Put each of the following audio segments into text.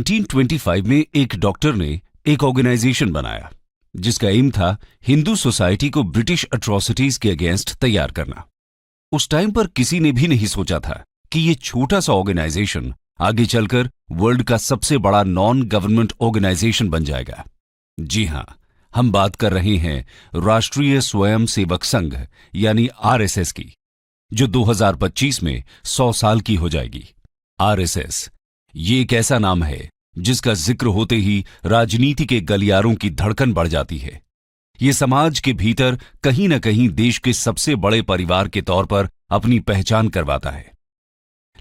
1925 में एक डॉक्टर ने एक ऑर्गेनाइजेशन बनाया जिसका एम था हिंदू सोसाइटी को ब्रिटिश अट्रॉसिटीज के अगेंस्ट तैयार करना। उस टाइम पर किसी ने भी नहीं सोचा था कि ये छोटा सा ऑर्गेनाइजेशन आगे चलकर वर्ल्ड का सबसे बड़ा नॉन गवर्नमेंट ऑर्गेनाइजेशन बन जाएगा। जी हां, हम बात कर रहे हैं राष्ट्रीय स्वयं सेवक संघ यानी आरएसएस की, जो 2025 में 100 साल की हो जाएगी। आरएसएस ये एक ऐसा नाम है जिसका जिक्र होते ही राजनीति के गलियारों की धड़कन बढ़ जाती है। ये समाज के भीतर कहीं न कहीं देश के सबसे बड़े परिवार के तौर पर अपनी पहचान करवाता है।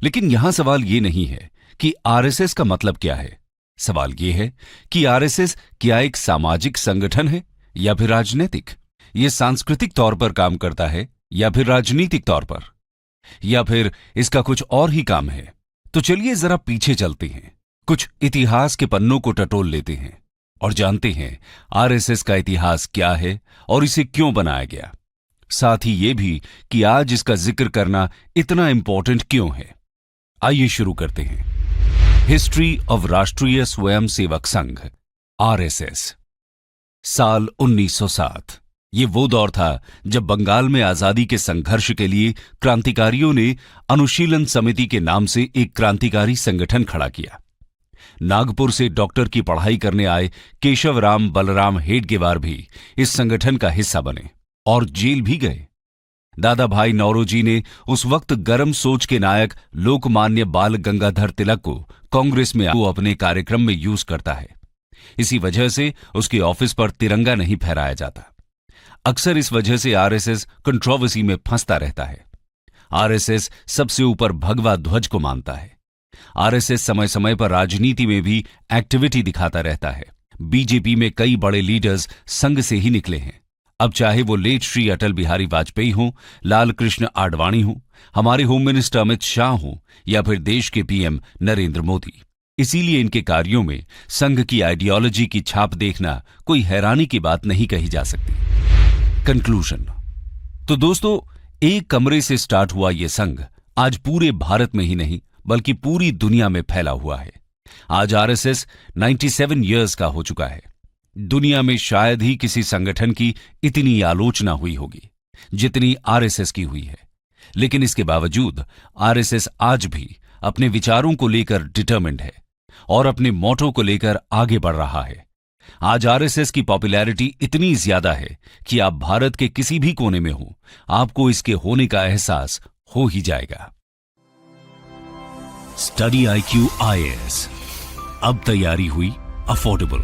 लेकिन यहां सवाल ये नहीं है कि आरएसएस का मतलब क्या है। सवाल ये है कि आरएसएस क्या एक सामाजिक संगठन है या फिर राजनीतिक? ये सांस्कृतिक तौर पर काम करता है या फिर राजनीतिक तौर पर, या फिर इसका कुछ और ही काम है? तो चलिए जरा पीछे चलते हैं, कुछ इतिहास के पन्नों को टटोल लेते हैं और जानते हैं आरएसएस का इतिहास क्या है और इसे क्यों बनाया गया। साथ ही ये भी कि आज इसका जिक्र करना इतना इंपॉर्टेंट क्यों है। आइए शुरू करते हैं। हिस्ट्री ऑफ राष्ट्रीय स्वयं सेवक संघ आरएसएस। साल 1907। ये वो दौर था जब बंगाल में आजादी के संघर्ष के लिए क्रांतिकारियों ने अनुशीलन समिति के नाम से एक क्रांतिकारी संगठन खड़ा किया। नागपुर से डॉक्टर की पढ़ाई करने आए केशवराम बलराम हेडगेवार भी इस संगठन का हिस्सा बने और जेल भी गए। दादा भाई नौरोजी ने उस वक्त गर्म सोच के नायक लोकमान्य बाल गंगाधर तिलक को कांग्रेस में वो अपने कार्यक्रम में यूज करता है। इसी वजह से उसके ऑफिस पर तिरंगा नहीं फहराया जाता। अक्सर इस वजह से आरएसएस कंट्रोवर्सी में फंसता रहता है। आरएसएस सबसे ऊपर भगवा ध्वज को मानता है। आरएसएस समय समय पर राजनीति में भी एक्टिविटी दिखाता रहता है। बीजेपी में कई बड़े लीडर्स संघ से ही निकले हैं। अब चाहे वो लेट श्री अटल बिहारी वाजपेयी हों, लाल कृष्ण आडवाणी हों, हमारे होम मिनिस्टर अमित शाह हों या फिर देश के पीएम नरेंद्र मोदी। इसीलिए इनके कार्यों में संघ की आइडियोलॉजी की छाप देखना कोई हैरानी की बात नहीं कही जा सकती। कंक्लूजन। तो दोस्तों, एक कमरे से स्टार्ट हुआ यह संघ आज पूरे भारत में ही नहीं बल्कि पूरी दुनिया में फैला हुआ है। आज आरएसएस 97 इयर्स का हो चुका है। दुनिया में शायद ही किसी संगठन की इतनी आलोचना हुई होगी जितनी आरएसएस की हुई है। लेकिन इसके बावजूद आरएसएस आज भी अपने विचारों को लेकर डिटरमिन्ड है और अपने मोटो को लेकर आगे बढ़ रहा है। आज आरएसएस की पॉपुलैरिटी इतनी ज्यादा है कि आप भारत के किसी भी कोने में हो, आपको इसके होने का एहसास हो ही जाएगा। स्टडी IQ IAS, अब तैयारी हुई अफोर्डेबल।